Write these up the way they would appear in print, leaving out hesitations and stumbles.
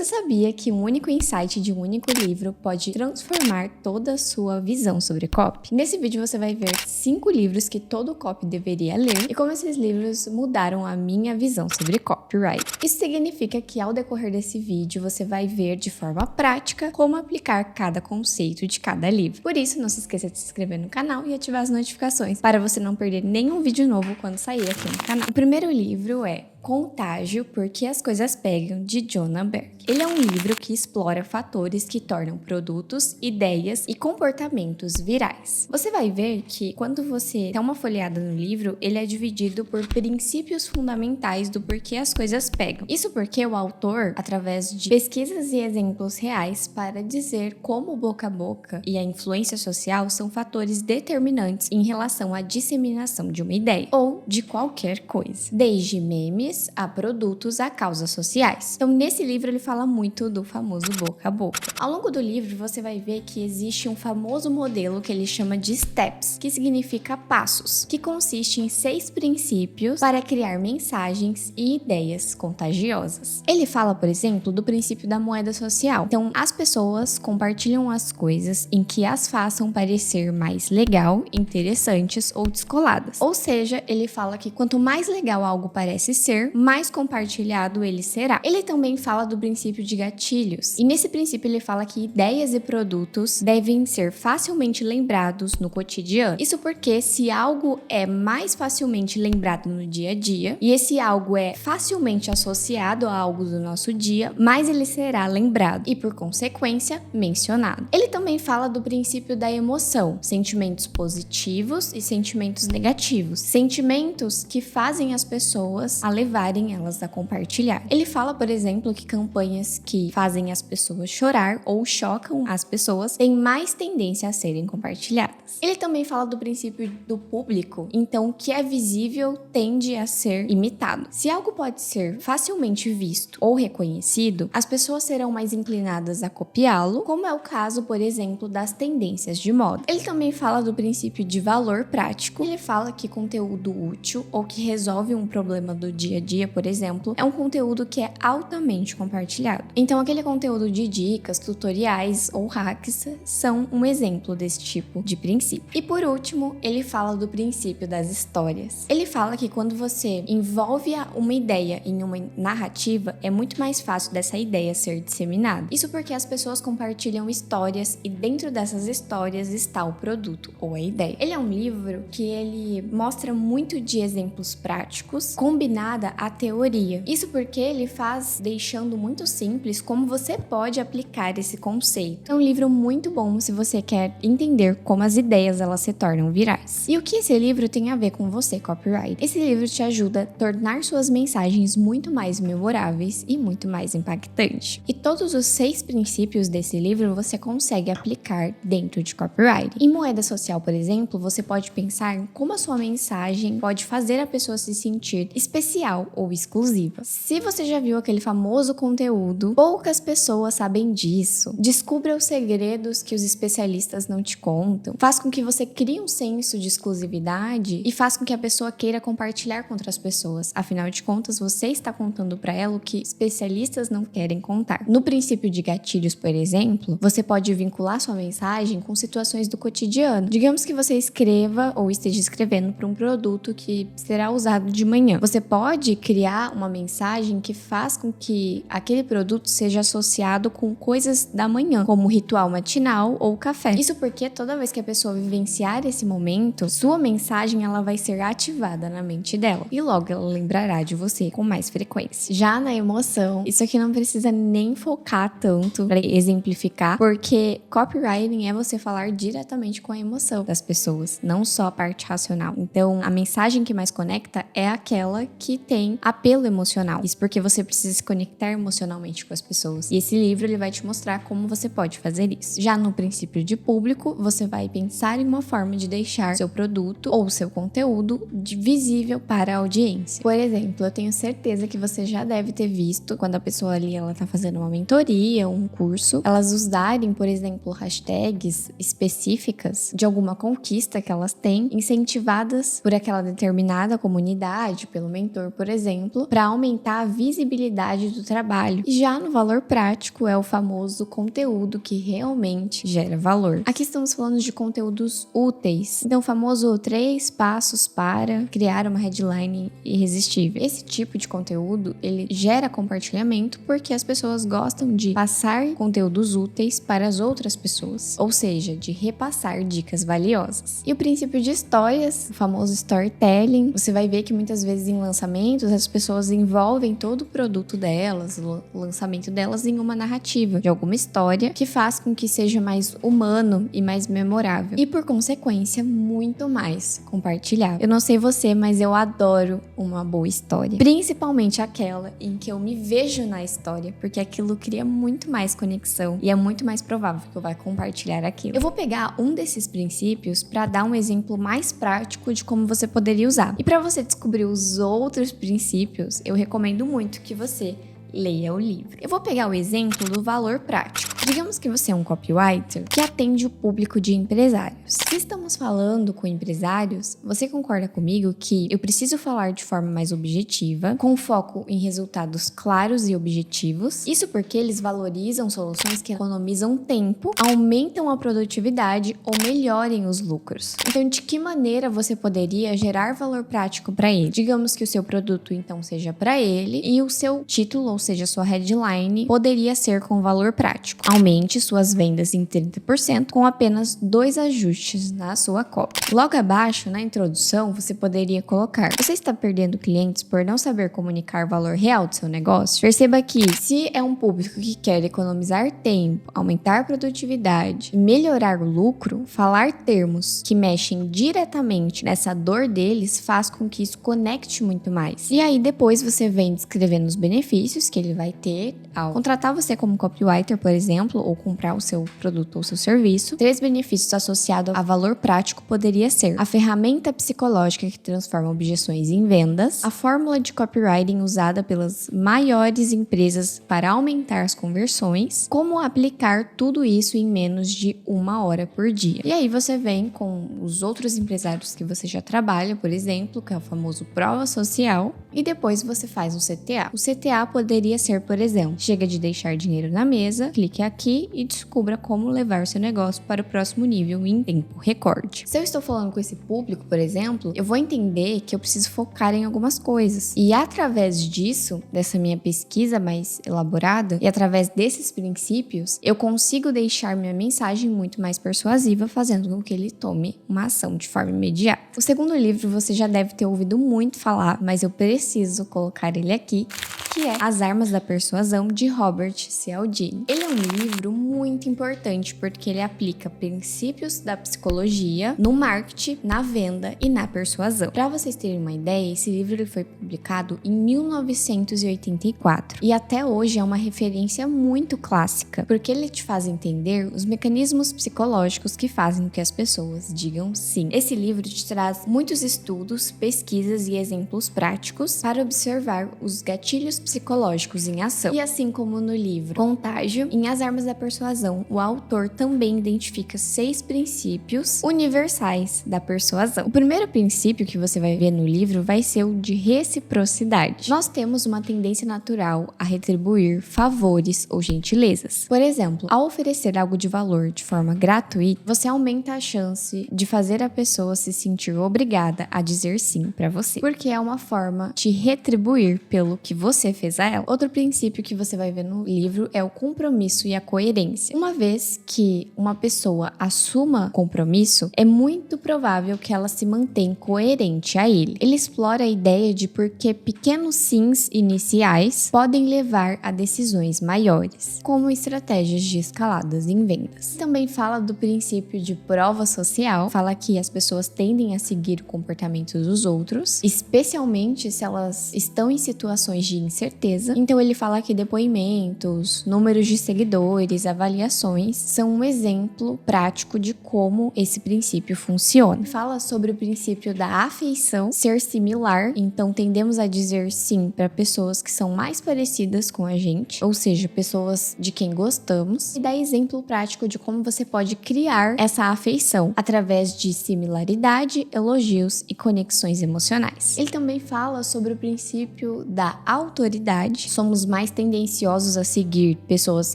sabia que um único insight de um único livro pode transformar toda a sua visão sobre copy? Nesse vídeo você vai ver 5 livros que todo copy deveria ler e como esses livros mudaram a minha visão sobre copyright. Isso significa que ao decorrer desse vídeo você vai ver de forma prática como aplicar cada conceito de cada livro. Por isso, não se esqueça de se inscrever no canal e ativar as notificações para você não perder nenhum vídeo novo quando sair aqui no canal. O primeiro livro é Contágio, Porque as Coisas Pegam, de Jonah Berg. Ele é um livro que explora fatores que tornam produtos, ideias e comportamentos virais. Você vai ver que quando você dá uma folheada no livro, ele é dividido por princípios fundamentais do porquê as coisas pegam. Isso porque o autor, através de pesquisas e exemplos reais, para dizer como o boca a boca e a influência social são fatores determinantes em relação à disseminação de uma ideia ou de qualquer coisa, desde memes a produtos a causas sociais. Então, nesse livro ele fala muito do famoso boca a boca. Ao longo do livro, você vai ver que existe um famoso modelo que ele chama de STEPS, que significa passos, que consiste em 6 princípios para criar mensagens e ideias contagiosas. Ele fala, por exemplo, do princípio da moeda social. Então, as pessoas compartilham as coisas em que as façam parecer mais legal, interessantes ou descoladas. Ou seja, ele fala que quanto mais legal algo parece ser, mais compartilhado ele será. Ele também fala do princípio de gatilhos. E nesse princípio ele fala que ideias e produtos devem ser facilmente lembrados no cotidiano. Isso porque se algo é mais facilmente lembrado no dia a dia, e esse algo é facilmente associado a algo do nosso dia, mais ele será lembrado e, por consequência, mencionado. Ele também fala do princípio da emoção, sentimentos positivos e sentimentos negativos. Sentimentos que fazem as pessoas a levarem elas a compartilhar. Ele fala, por exemplo, que campanhas que fazem as pessoas chorar ou chocam as pessoas têm mais tendência a serem compartilhadas. Ele também fala do princípio do público, então o que é visível tende a ser imitado. Se algo pode ser facilmente visto ou reconhecido, as pessoas serão mais inclinadas a copiá-lo, como é o caso, por exemplo, das tendências de moda. Ele também fala do princípio de valor prático. Ele fala que conteúdo útil ou que resolve um problema do dia a dia, por exemplo, é um conteúdo que é altamente compartilhado. Então, aquele conteúdo de dicas, tutoriais ou hacks são um exemplo desse tipo de princípio. E por último, ele fala do princípio das histórias. Ele fala que quando você envolve uma ideia em uma narrativa, é muito mais fácil dessa ideia ser disseminada. Isso porque as pessoas compartilham histórias e dentro dessas histórias está o produto ou a ideia. Ele é um livro que ele mostra muito de exemplos práticos combinada à teoria. Isso porque ele faz deixando muito simples como você pode aplicar esse conceito. É um livro muito bom se você quer entender como as ideias elas se tornam virais. E o que esse livro tem a ver com você, copyright? Esse livro te ajuda a tornar suas mensagens muito mais memoráveis e muito mais impactantes. E todos os 6 princípios desse livro você consegue aplicar dentro de copyright. Em moeda social, por exemplo, você pode pensar em como a sua mensagem pode fazer a pessoa se sentir especial ou exclusiva. Se você já viu aquele famoso conteúdo, poucas pessoas sabem disso. Descubra os segredos que os especialistas não te contam. Faz com que você crie um senso de exclusividade e faz com que a pessoa queira compartilhar com outras pessoas. Afinal de contas, você está contando para ela o que especialistas não querem contar. No princípio de gatilhos, por exemplo, você pode vincular sua mensagem com situações do cotidiano. Digamos que você escreva ou esteja escrevendo para um produto que será usado de manhã. Você pode criar uma mensagem que faz com que aquele produto seja associado com coisas da manhã, como ritual matinal ou café. Isso porque toda vez que a pessoa vivenciar esse momento, sua mensagem ela vai ser ativada na mente dela e logo ela lembrará de você com mais frequência. Já na emoção, isso aqui não precisa nem focar tanto para exemplificar, porque copywriting é você falar diretamente com a emoção das pessoas, não só a parte racional. Então, a mensagem que mais conecta é aquela que tem apelo emocional. Isso porque você precisa se conectar emocionalmente com as pessoas. E esse livro ele vai te mostrar como você pode fazer isso. Já no princípio de público, você vai pensar em uma forma de deixar seu produto ou seu conteúdo visível para a audiência. Por exemplo, eu tenho certeza que você já deve ter visto quando a pessoa ali ela tá fazendo uma mentoria ou um curso, elas usarem, por exemplo, hashtags específicas de alguma conquista que elas têm, incentivadas por aquela determinada comunidade, pelo mentor, por por exemplo, para aumentar a visibilidade do trabalho. E já no valor prático é o famoso conteúdo que realmente gera valor. Aqui estamos falando de conteúdos úteis. Então, o famoso 3 passos para criar uma headline irresistível. Esse tipo de conteúdo, ele gera compartilhamento porque as pessoas gostam de passar conteúdos úteis para as outras pessoas, ou seja, de repassar dicas valiosas. E o princípio de histórias, o famoso storytelling, você vai ver que muitas vezes em lançamentos as pessoas envolvem todo o produto delas, o lançamento delas em uma narrativa, de alguma história que faz com que seja mais humano e mais memorável. E por consequência, muito mais compartilhável. Eu não sei você, mas eu adoro uma boa história. Principalmente aquela em que eu me vejo na história, porque aquilo cria muito mais conexão e é muito mais provável que eu vá compartilhar aquilo. Eu vou pegar um desses princípios para dar um exemplo mais prático de como você poderia usar. E para você descobrir os outros princípios, eu recomendo muito que você leia o livro. Eu vou pegar o exemplo do valor prático. Digamos que você é um copywriter que atende o público de empresários. Se estamos falando com empresários, você concorda comigo que eu preciso falar de forma mais objetiva, com foco em resultados claros e objetivos? Isso porque eles valorizam soluções que economizam tempo, aumentam a produtividade ou melhorem os lucros. Então, de que maneira você poderia gerar valor prático para ele? Digamos que o seu produto, então, seja para ele e o seu título, ou seja, sua headline, poderia ser com valor prático. Aumente suas vendas em 30% com apenas 2 ajustes na sua copy. Logo abaixo, na introdução, você poderia colocar: você está perdendo clientes por não saber comunicar o valor real do seu negócio? Perceba que, se é um público que quer economizar tempo, aumentar a produtividade e melhorar o lucro, falar termos que mexem diretamente nessa dor deles faz com que isso conecte muito mais. E aí depois você vem descrevendo os benefícios que ele vai ter ao contratar você como copywriter, por exemplo, ou comprar o seu produto ou seu serviço. 3 benefícios associados a valor prático poderia ser: a ferramenta psicológica que transforma objeções em vendas, a fórmula de copywriting usada pelas maiores empresas para aumentar as conversões, como aplicar tudo isso em menos de 1 hora por dia. E aí você vem com os outros empresários que você já trabalha, por exemplo, que é o famoso prova social, e depois você faz um CTA. O CTA poderia ser, por exemplo: chega de deixar dinheiro na mesa, clique aqui e descubra como levar seu negócio para o próximo nível em tempo recorde. Se eu estou falando com esse público, por exemplo, eu vou entender que eu preciso focar em algumas coisas. E através disso, dessa minha pesquisa mais elaborada, e através desses princípios, eu consigo deixar minha mensagem muito mais persuasiva, fazendo com que ele tome uma ação de forma imediata. O segundo livro você já deve ter ouvido muito falar, mas eu preciso colocar ele aqui, que é As Armas da Persuasão, de Robert Cialdini. Ele é um livro muito importante porque ele aplica princípios da psicologia no marketing, na venda e na persuasão. Para vocês terem uma ideia, esse livro ele foi publicado em 1984 e até hoje é uma referência muito clássica, porque ele te faz entender os mecanismos psicológicos que fazem com que as pessoas digam sim. Esse livro te traz muitos estudos, pesquisas e exemplos práticos para observar os gatilhos psicológicos em ação. E assim como no livro Contágio, em As Armas da Persuasão, o autor também identifica 6 princípios universais da persuasão. O primeiro princípio que você vai ver no livro vai ser o de reciprocidade. Nós temos uma tendência natural a retribuir favores ou gentilezas. Por exemplo, ao oferecer algo de valor de forma gratuita, você aumenta a chance de fazer a pessoa se sentir obrigada a dizer sim para você, porque é uma forma de retribuir pelo que você fez a ela. Outro princípio que você vai ver no livro é o compromisso e a coerência. Uma vez que uma pessoa assuma compromisso, é muito provável que ela se mantenha coerente a ele. Ele explora a ideia de por que pequenos sims iniciais podem levar a decisões maiores, como estratégias de escaladas em vendas. Também fala do princípio de prova social, fala que as pessoas tendem a seguir o comportamento dos outros, especialmente se elas estão em situações de incerteza certeza. Então ele fala que depoimentos, números de seguidores, avaliações são um exemplo prático de como esse princípio funciona. Fala sobre o princípio da afeição ser similar, então tendemos a dizer sim para pessoas que são mais parecidas com a gente, ou seja, pessoas de quem gostamos, e dá exemplo prático de como você pode criar essa afeição através de similaridade, elogios e conexões emocionais. Ele também fala sobre o princípio da autoridade. Somos mais tendenciosos a seguir pessoas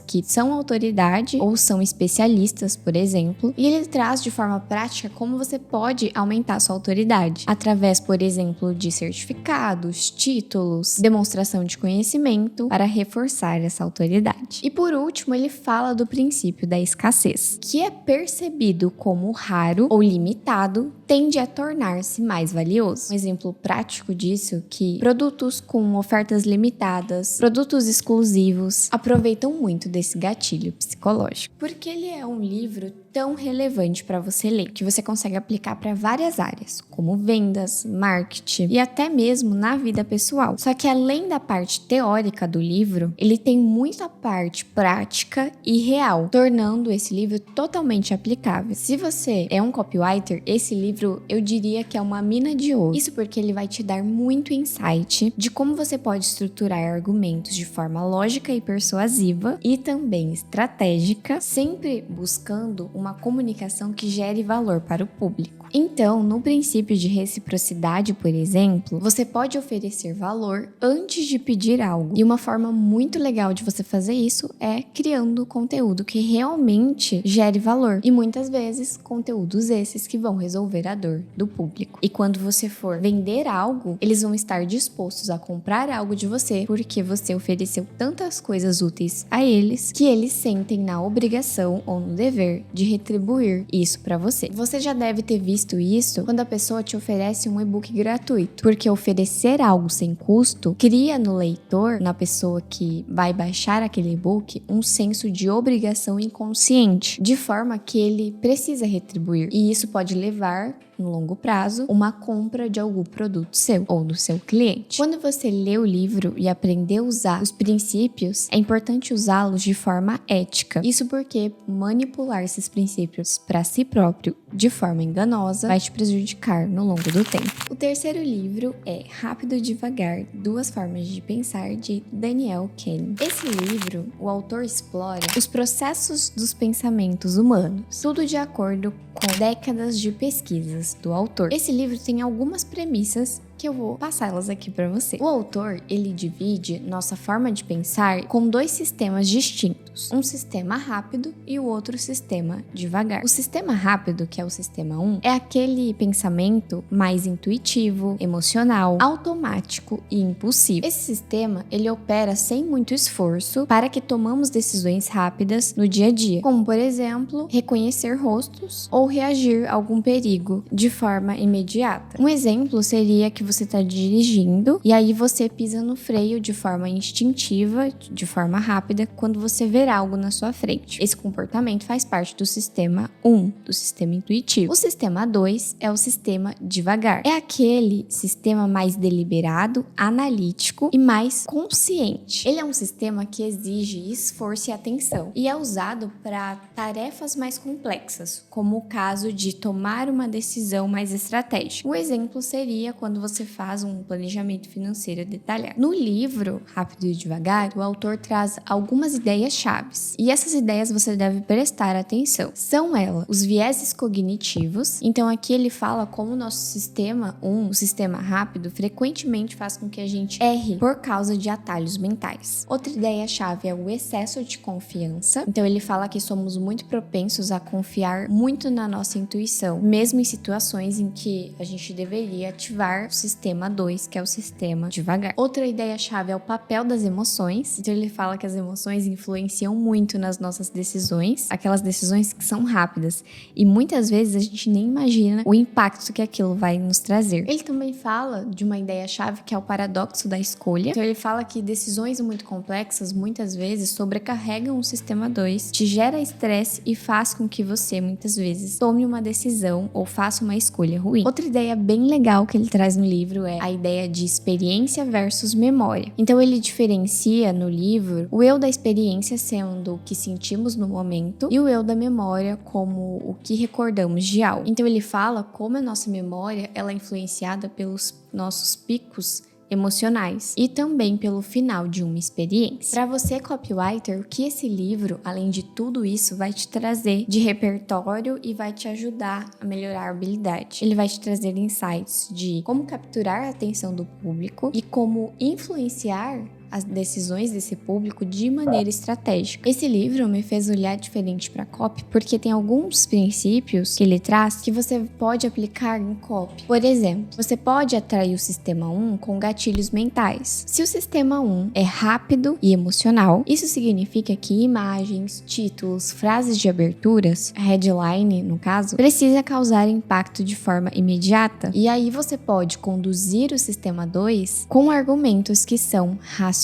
que são autoridade ou são especialistas, por exemplo, e ele traz de forma prática como você pode aumentar sua autoridade através, por exemplo, de certificados, títulos, demonstração de conhecimento para reforçar essa autoridade. E por último, ele fala do princípio da escassez, que é percebido como raro ou limitado, tende a tornar-se mais valioso. Um exemplo prático disso é que produtos com ofertas limitadas, produtos exclusivos, aproveitam muito desse gatilho psicológico. Porque ele é um livro tão relevante para você ler, que você consegue aplicar para várias áreas, como vendas, marketing e até mesmo na vida pessoal. Só que além da parte teórica do livro, ele tem muita parte prática e real, tornando esse livro totalmente aplicável. Se você é um copywriter, esse livro eu diria que é uma mina de ouro. Isso porque ele vai te dar muito insight de como você pode estruturar argumentos de forma lógica e persuasiva e também estratégica, sempre buscando uma comunicação que gere valor para o público. Então, no princípio de reciprocidade, por exemplo, você pode oferecer valor antes de pedir algo. E uma forma muito legal de você fazer isso é criando conteúdo que realmente gere valor. E muitas vezes, conteúdos esses que vão resolver a dor do público. E quando você for vender algo, eles vão estar dispostos a comprar algo de você porque você ofereceu tantas coisas úteis a eles que eles sentem na obrigação ou no dever de retribuir isso para você. Você já deve ter visto isso quando a pessoa te oferece um e-book gratuito, porque oferecer algo sem custo cria no leitor, na pessoa que vai baixar aquele e-book, um senso de obrigação inconsciente, de forma que ele precisa retribuir. E isso pode levar, no longo prazo, uma compra de algum produto seu ou do seu cliente. Quando você lê o livro e aprender a usar os princípios, é importante usá-los de forma ética. Isso porque manipular esses princípios para si próprio de forma enganosa vai te prejudicar no longo do tempo. O terceiro livro é Rápido e Devagar, Duas Formas de Pensar, de Daniel Kahneman. Esse livro, o autor explora os processos dos pensamentos humanos, tudo de acordo com décadas de pesquisas do autor. Esse livro tem algumas premissas que eu vou passá-las aqui para você. O autor, ele divide nossa forma de pensar com dois sistemas distintos. Um sistema rápido e o outro sistema devagar. O sistema rápido, que é o sistema 1, é aquele pensamento mais intuitivo, emocional, automático e impulsivo. Esse sistema, ele opera sem muito esforço para que tomamos decisões rápidas no dia a dia, como, por exemplo, reconhecer rostos ou reagir a algum perigo de forma imediata. Um exemplo seria que você está dirigindo e aí você pisa no freio de forma instintiva, de forma rápida, quando você ver algo na sua frente. Esse comportamento faz parte do sistema 1, do sistema intuitivo. O sistema 2 é o sistema devagar. É aquele sistema mais deliberado, analítico e mais consciente. Ele é um sistema que exige esforço e atenção e é usado para tarefas mais complexas, como o caso de tomar uma decisão mais estratégica. Um exemplo seria quando você faz um planejamento financeiro detalhado. No livro Rápido e Devagar, o autor traz algumas ideias-chaves, e essas ideias você deve prestar atenção. São elas os vieses cognitivos. Então aqui ele fala como o nosso sistema 1, o sistema rápido, frequentemente faz com que a gente erre por causa de atalhos mentais. Outra ideia-chave é o excesso de confiança. Então ele fala que somos muito propensos a confiar muito na nossa intuição, mesmo em situações em que a gente deveria ativar o sistema 2, que é o sistema devagar. Outra ideia-chave é o papel das emoções. Então ele fala que as emoções influenciam muito nas nossas decisões, aquelas decisões que são rápidas, e muitas vezes a gente nem imagina o impacto que aquilo vai nos trazer. Ele também fala de uma ideia-chave que é o paradoxo da escolha. Então ele fala que decisões muito complexas muitas vezes sobrecarregam o sistema 2, te gera estresse e faz com que você muitas vezes tome uma decisão ou faça uma escolha ruim. Outra ideia bem legal que ele traz no livro é a ideia de experiência versus memória. Então ele diferencia no livro o eu da experiência sendo o que sentimos no momento e o eu da memória como o que recordamos de algo. Então ele fala como a nossa memória ela é influenciada pelos nossos picos emocionais e também pelo final de uma experiência. Para você, copywriter, o que esse livro, além de tudo isso, vai te trazer de repertório e vai te ajudar a melhorar a habilidade? Ele vai te trazer insights de como capturar a atenção do público e como influenciar as decisões desse público de maneira estratégica. Esse livro me fez olhar diferente para copy porque tem alguns princípios que ele traz que você pode aplicar em copy. Por exemplo, você pode atrair o sistema 1 com gatilhos mentais. Se o sistema 1 é rápido e emocional, isso significa que imagens, títulos, frases de aberturas, headline no caso, precisa causar impacto de forma imediata. E aí você pode conduzir o sistema 2 com argumentos que são racionais.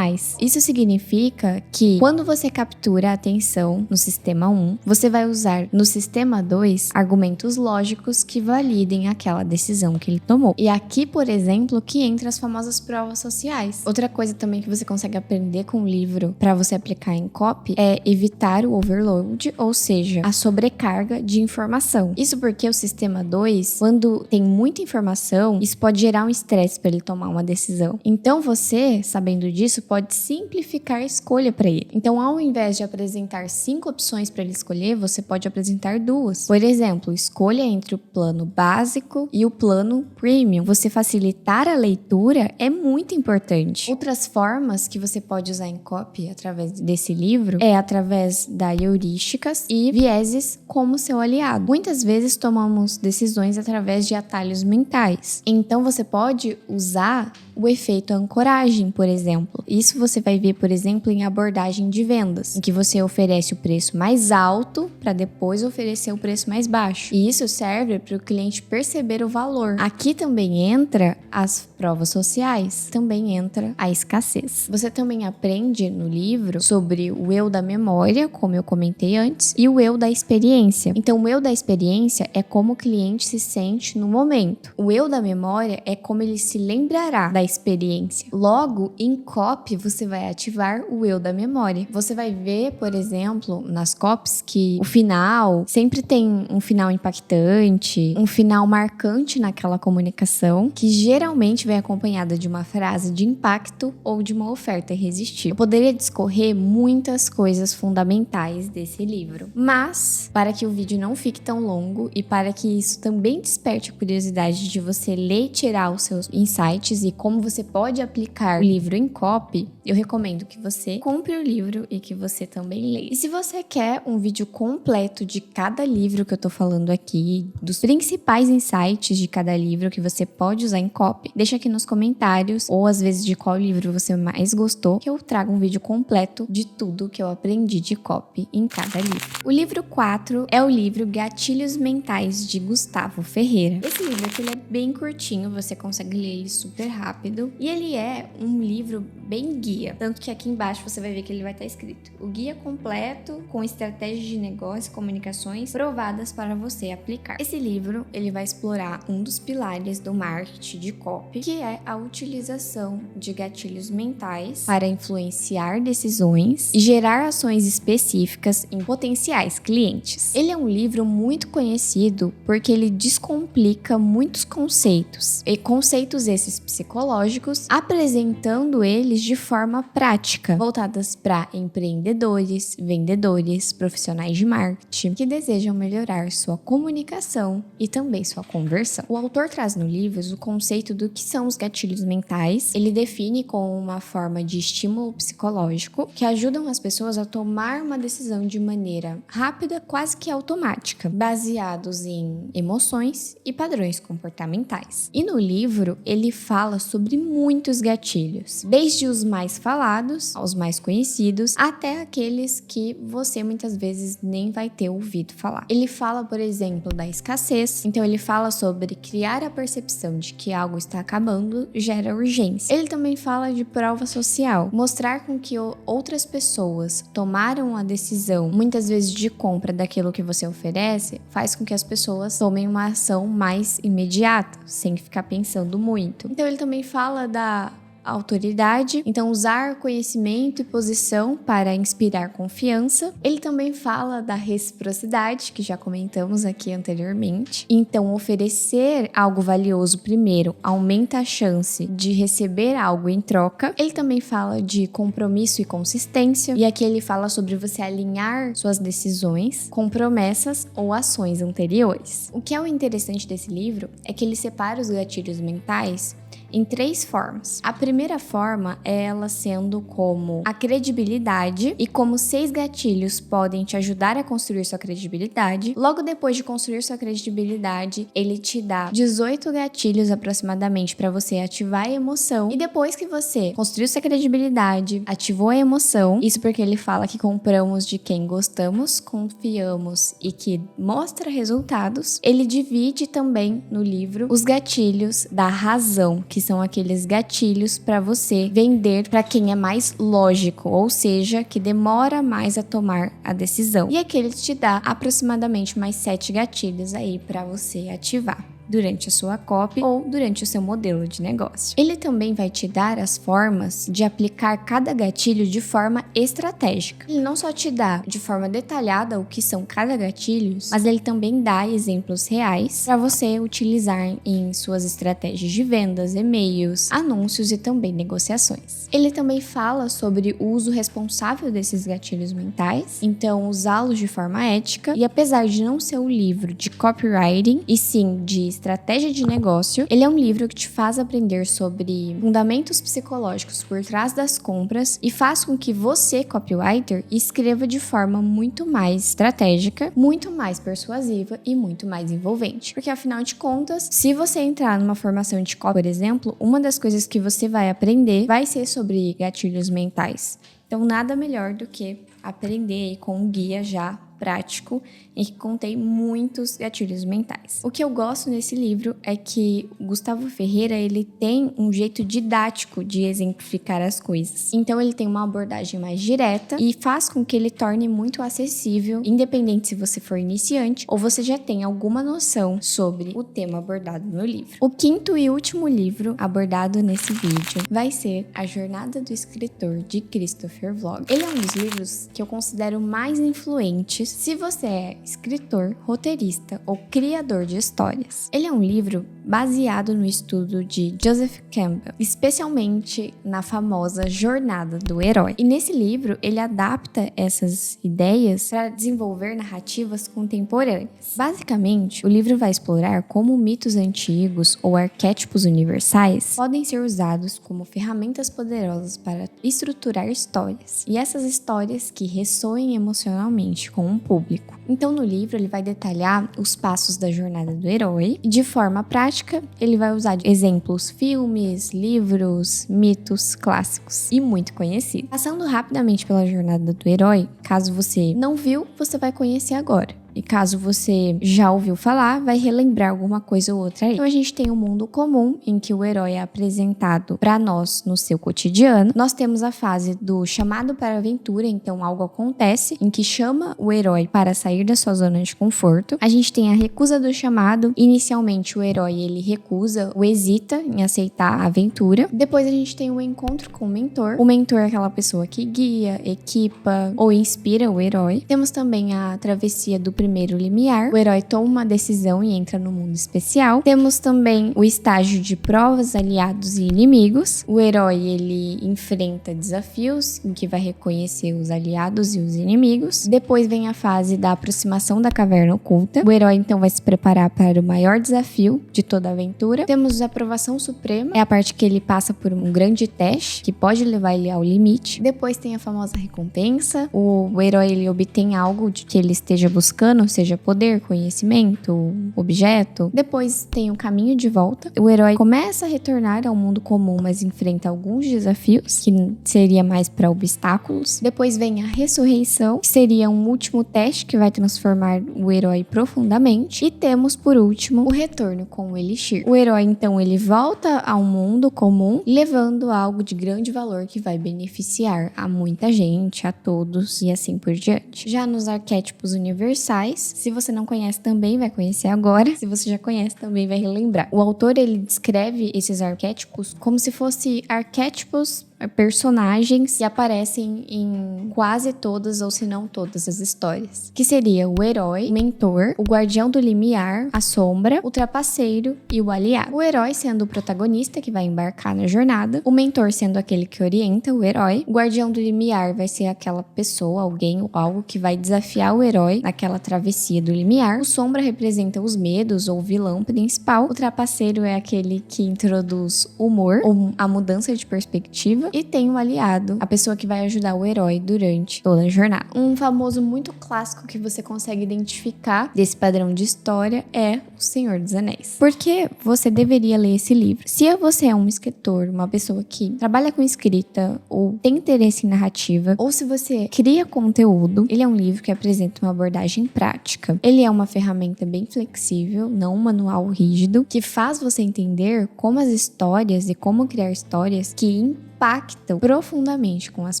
Isso significa que quando você captura a atenção no sistema 1, você vai usar no sistema 2 argumentos lógicos que validem aquela decisão que ele tomou. E aqui, por exemplo, que entra as famosas provas sociais. Outra coisa também que você consegue aprender com o livro para você aplicar em copy é evitar o overload, ou seja, a sobrecarga de informação. Isso porque o sistema 2, quando tem muita informação, isso pode gerar um estresse para ele tomar uma decisão. Então você, sabendo disso, pode simplificar a escolha para ele. Então, ao invés de apresentar 5 opções para ele escolher, você pode apresentar 2. Por exemplo, escolha entre o plano básico e o plano premium. Você facilitar a leitura é muito importante. Outras formas que você pode usar em copy através desse livro é através da heurísticas e vieses como seu aliado. Muitas vezes tomamos decisões através de atalhos mentais. Então, você pode usar o efeito ancoragem, por exemplo. Isso você vai ver, por exemplo, em abordagem de vendas, em que você oferece o preço mais alto para depois oferecer o preço mais baixo. E isso serve para o cliente perceber o valor. Aqui também entra as provas sociais, também entra a escassez. Você também aprende no livro sobre o eu da memória, como eu comentei antes, e o eu da experiência. Então, o eu da experiência é como o cliente se sente no momento. O eu da memória é como ele se lembrará da experiência. Logo, em copy, você vai ativar o eu da memória. Você vai ver, por exemplo, nas copies que o final sempre tem um final impactante, um final marcante naquela comunicação, que geralmente vem acompanhada de uma frase de impacto ou de uma oferta irresistível. Eu poderia discorrer muitas coisas fundamentais desse livro, mas para que o vídeo não fique tão longo e para que isso também desperte a curiosidade de você ler e tirar os seus insights e como você pode aplicar o livro em copy, eu recomendo que você compre o livro e que você também leia. E se você quer um vídeo completo de cada livro que eu tô falando aqui, dos principais insights de cada livro que você pode usar em copy, deixa aqui nos comentários, ou às vezes de qual livro você mais gostou, que eu trago um vídeo completo de tudo que eu aprendi de copy em cada livro. O livro 4 é o livro Gatilhos Mentais, de Gustavo Ferreira. Esse livro aqui ele é bem curtinho, você consegue ler ele super rápido. E ele é um livro bem guia, tanto que aqui embaixo você vai ver que ele vai estar escrito: o guia completo com estratégias de negócio e comunicações provadas para você aplicar. Esse livro ele vai explorar um dos pilares do marketing de copy, que é a utilização de gatilhos mentais para influenciar decisões e gerar ações específicas em potenciais clientes. Ele é um livro muito conhecido porque ele descomplica muitos conceitos, e conceitos esses psicológicos, apresentando eles de forma prática, voltadas para empreendedores, vendedores, profissionais de marketing que desejam melhorar sua comunicação e também sua conversão. O autor traz no livro o conceito do que são os gatilhos mentais. Ele define como uma forma de estímulo psicológico que ajudam as pessoas a tomar uma decisão de maneira rápida, quase que automática, baseados em emoções e padrões comportamentais. E no livro ele fala sobre muitos gatilhos, desde os mais falados aos mais conhecidos, até aqueles que você muitas vezes nem vai ter ouvido falar. Ele fala, por exemplo, da escassez, então ele fala sobre criar a percepção de que algo está acabando acabando gera urgência. Ele também fala de prova social, mostrar com que outras pessoas tomaram a decisão, muitas vezes de compra daquilo que você oferece, faz com que as pessoas tomem uma ação mais imediata, sem ficar pensando muito. Então ele também fala da autoridade, então usar conhecimento e posição para inspirar confiança. Ele também fala da reciprocidade, que já comentamos aqui anteriormente. Então, oferecer algo valioso primeiro aumenta a chance de receber algo em troca. Ele também fala de compromisso e consistência, e aqui ele fala sobre você alinhar suas decisões com promessas ou ações anteriores. O que é o interessante desse livro é que ele separa os gatilhos mentais em 3 formas. A primeira forma é ela sendo como a credibilidade e como 6 gatilhos podem te ajudar a construir sua credibilidade. Logo depois de construir sua credibilidade, ele te dá 18 gatilhos aproximadamente para você ativar a emoção. E depois que você construiu sua credibilidade, ativou a emoção, isso porque ele fala que compramos de quem gostamos, confiamos e que mostra resultados, ele divide também no livro os gatilhos da razão, que são aqueles gatilhos para você vender para quem é mais lógico, ou seja, que demora mais a tomar a decisão. E aqui ele te dá aproximadamente mais 7 gatilhos aí para você ativar durante a sua copy ou durante o seu modelo de negócio. Ele também vai te dar as formas de aplicar cada gatilho de forma estratégica. Ele não só te dá de forma detalhada o que são cada gatilho, mas ele também dá exemplos reais para você utilizar em suas estratégias de vendas, e-mails, anúncios e também negociações. Ele também fala sobre o uso responsável desses gatilhos mentais, então usá-los de forma ética, e apesar de não ser um livro de copywriting, e sim de estratégia de negócio, ele é um livro que te faz aprender sobre fundamentos psicológicos por trás das compras e faz com que você, copywriter, escreva de forma muito mais estratégica, muito mais persuasiva e muito mais envolvente. Porque afinal de contas, se você entrar numa formação de copy, por exemplo, uma das coisas que você vai aprender vai ser sobre gatilhos mentais. Então nada melhor do que aprender com um guia já prático em que contém muitos gatilhos mentais. O que eu gosto nesse livro é que o Gustavo Ferreira, ele tem um jeito didático de exemplificar as coisas. Então ele tem uma abordagem mais direta e faz com que ele torne muito acessível, independente se você for iniciante ou você já tem alguma noção sobre o tema abordado no livro. O 5º e último livro abordado nesse vídeo vai ser A Jornada do Escritor, de Christopher Vlog. Ele é um dos livros que eu considero mais influentes se você é escritor, roteirista ou criador de histórias. Ele é um livro baseado no estudo de Joseph Campbell, especialmente na famosa Jornada do Herói. E nesse livro, ele adapta essas ideias para desenvolver narrativas contemporâneas. Basicamente, o livro vai explorar como mitos antigos ou arquétipos universais podem ser usados como ferramentas poderosas para estruturar histórias, e essas histórias que ressoem emocionalmente com um público. Então, no livro, ele vai detalhar os passos da jornada do herói e, de forma prática, ele vai usar exemplos, filmes, livros, mitos clássicos e muito conhecidos. Passando rapidamente pela jornada do herói, caso você não viu, você vai conhecer agora. E caso você já ouviu falar, vai relembrar alguma coisa ou outra aí. Então a gente tem um mundo comum em que o herói é apresentado para nós no seu cotidiano. Nós temos a fase do chamado para a aventura, então algo acontece em que chama o herói para sair da sua zona de conforto. A gente tem a recusa do chamado. Inicialmente o herói ele recusa ou hesita em aceitar a aventura. Depois a gente tem o encontro com o mentor. O mentor é aquela pessoa que guia, equipa ou inspira o herói. Temos também a travessia do primeiro limiar. O herói toma uma decisão e entra no mundo especial. Temos também o estágio de provas, aliados e inimigos. O herói ele enfrenta desafios em que vai reconhecer os aliados e os inimigos. Depois vem a fase da aproximação da caverna oculta. O herói então vai se preparar para o maior desafio de toda a aventura. Temos a aprovação suprema, é a parte que ele passa por um grande teste que pode levar ele ao limite. Depois tem a famosa recompensa. O herói ele obtém algo de que ele esteja buscando, desejando, seja poder, conhecimento, objeto. Depois tem o caminho de volta. O herói começa a retornar ao mundo comum, mas enfrenta alguns desafios, que seria mais para obstáculos. Depois vem a ressurreição, que seria um último teste que vai transformar o herói profundamente. E temos, por último, o retorno com o Elixir. O herói, então, ele volta ao mundo comum, levando algo de grande valor que vai beneficiar a muita gente, a todos e assim por diante. Já nos arquétipos universais, se você não conhece também vai conhecer agora, se você já conhece também vai relembrar. O autor, ele descreve esses arquétipos como se fossem arquétipos, personagens que aparecem em quase todas ou se não todas as histórias, que seria o herói, o mentor, o guardião do limiar, a sombra, o trapaceiro e o aliado. O herói sendo o protagonista que vai embarcar na jornada, o mentor sendo aquele que orienta o herói, o guardião do limiar vai ser aquela pessoa, alguém ou algo que vai desafiar o herói naquela travessia do limiar, o sombra representa os medos ou o vilão principal, o trapaceiro é aquele que introduz humor ou a mudança de perspectiva, e tem um aliado, a pessoa que vai ajudar o herói durante toda a jornada. Um famoso muito clássico que você consegue identificar desse padrão de história é O Senhor dos Anéis. Por que você deveria ler esse livro? Se você é um escritor, uma pessoa que trabalha com escrita ou tem interesse em narrativa, ou se você cria conteúdo, ele é um livro que apresenta uma abordagem prática. Ele é uma ferramenta bem flexível, não um manual rígido, que faz você entender como as histórias e como criar histórias que impactam profundamente com as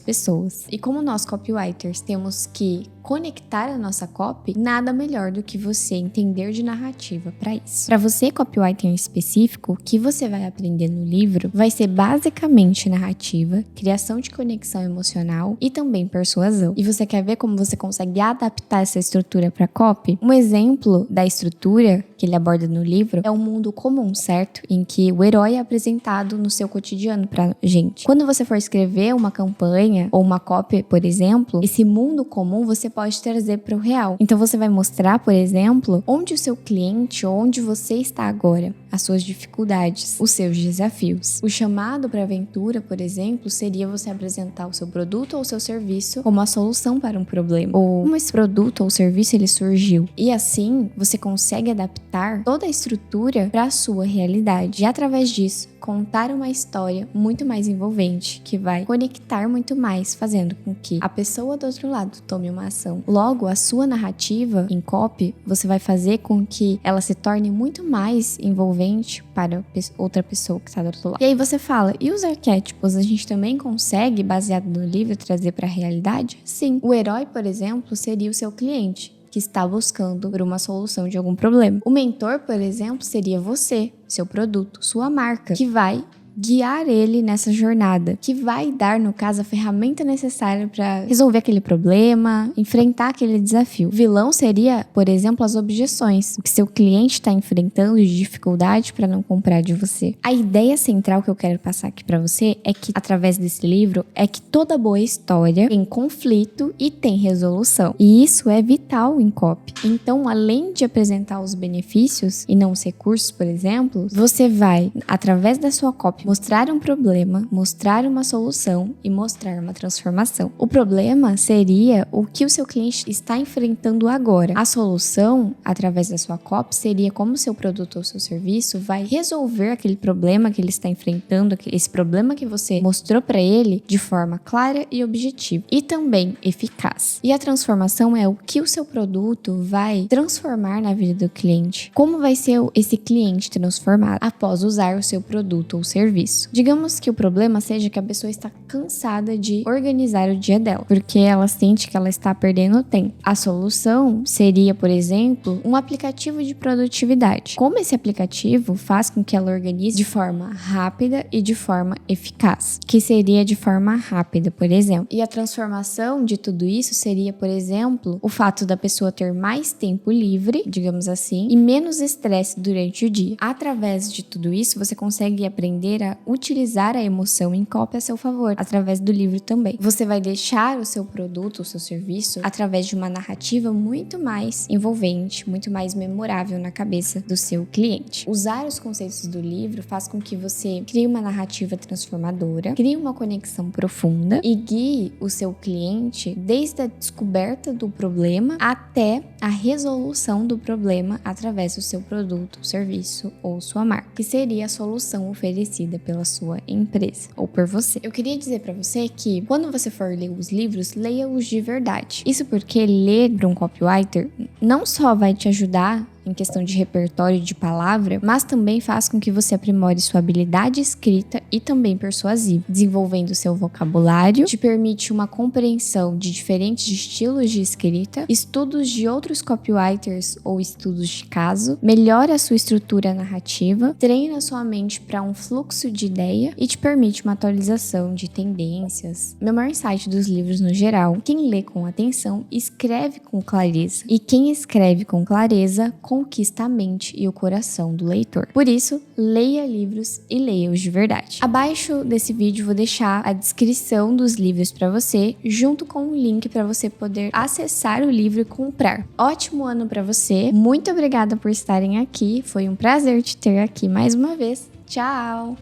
pessoas. E como nós copywriters temos que conectar a nossa copy, nada melhor do que você entender de narrativa para isso. Para você, copywriter em específico, o que você vai aprender no livro vai ser basicamente narrativa, criação de conexão emocional e também persuasão. E você quer ver como você consegue adaptar essa estrutura para copy? Um exemplo da estrutura que ele aborda no livro é um mundo comum, certo? Em que o herói é apresentado no seu cotidiano pra gente. Quando você for escrever uma campanha ou uma copy, por exemplo, esse mundo comum você pode trazer para o real. Então você vai mostrar, por exemplo, onde o seu cliente, onde você está agora, as suas dificuldades, os seus desafios. O chamado para aventura, por exemplo, seria você apresentar o seu produto ou o seu serviço como a solução para um problema, ou como esse produto ou serviço ele surgiu. E assim, você consegue adaptar toda a estrutura para a sua realidade. E através disso, contar uma história muito mais envolvente, que vai conectar muito mais, fazendo com que a pessoa do outro lado tome uma ação. Logo, a sua narrativa em copy, você vai fazer com que ela se torne muito mais envolvente para outra pessoa que está do outro lado. E aí você fala, e os arquétipos, a gente também consegue, baseado no livro, trazer para a realidade? Sim. O herói, por exemplo, seria o seu cliente, que está buscando por uma solução de algum problema. O mentor, por exemplo, seria você, seu produto, sua marca, que vai guiar ele nessa jornada, que vai dar, no caso, a ferramenta necessária para resolver aquele problema, enfrentar aquele desafio. O vilão seria, por exemplo, as objeções, o que seu cliente está enfrentando de dificuldade para não comprar de você. A ideia central que eu quero passar aqui para você é que, através desse livro, é que toda boa história tem conflito e tem resolução. E isso é vital em copy. Então, além de apresentar os benefícios e não os recursos, por exemplo, você vai, através da sua copy, mostrar um problema, mostrar uma solução e mostrar uma transformação. O problema seria o que o seu cliente está enfrentando agora. A solução, através da sua copy, seria como o seu produto ou seu serviço vai resolver aquele problema que ele está enfrentando, esse problema que você mostrou para ele de forma clara e objetiva e também eficaz. E a transformação é o que o seu produto vai transformar na vida do cliente. Como vai ser esse cliente transformado após usar o seu produto ou serviço? Digamos que o problema seja que a pessoa está cansada de organizar o dia dela, porque ela sente que ela está perdendo tempo. A solução seria, por exemplo, um aplicativo de produtividade. Como esse aplicativo faz com que ela organize de forma rápida e de forma eficaz, que seria de forma rápida, por exemplo. E a transformação de tudo isso seria, por exemplo, o fato da pessoa ter mais tempo livre, digamos assim, e menos estresse durante o dia. Através de tudo isso, você consegue aprender poderá utilizar a emoção em copy a seu favor, através do livro também. Você vai deixar o seu produto, o seu serviço, através de uma narrativa muito mais envolvente, muito mais memorável na cabeça do seu cliente. Usar os conceitos do livro faz com que você crie uma narrativa transformadora, crie uma conexão profunda e guie o seu cliente desde a descoberta do problema até a resolução do problema através do seu produto, serviço ou sua marca, que seria a solução oferecida pela sua empresa ou por você. Eu queria dizer para você que quando você for ler os livros, leia-os de verdade. Isso porque ler para um copywriter não só vai te ajudar em questão de repertório de palavra, mas também faz com que você aprimore sua habilidade escrita e também persuasiva, desenvolvendo seu vocabulário, te permite uma compreensão de diferentes estilos de escrita, estudos de outros copywriters ou estudos de caso, melhora a sua estrutura narrativa, treina sua mente para um fluxo de ideia e te permite uma atualização de tendências. Meu maior insight dos livros no geral: quem lê com atenção escreve com clareza, e quem escreve com clareza conquista a mente e o coração do leitor. Por isso, leia livros e leia-os de verdade. Abaixo desse vídeo vou deixar a descrição dos livros para você, junto com um link para você poder acessar o livro e comprar. Ótimo ano para você. Muito obrigada por estarem aqui. Foi um prazer te ter aqui mais uma vez. Tchau!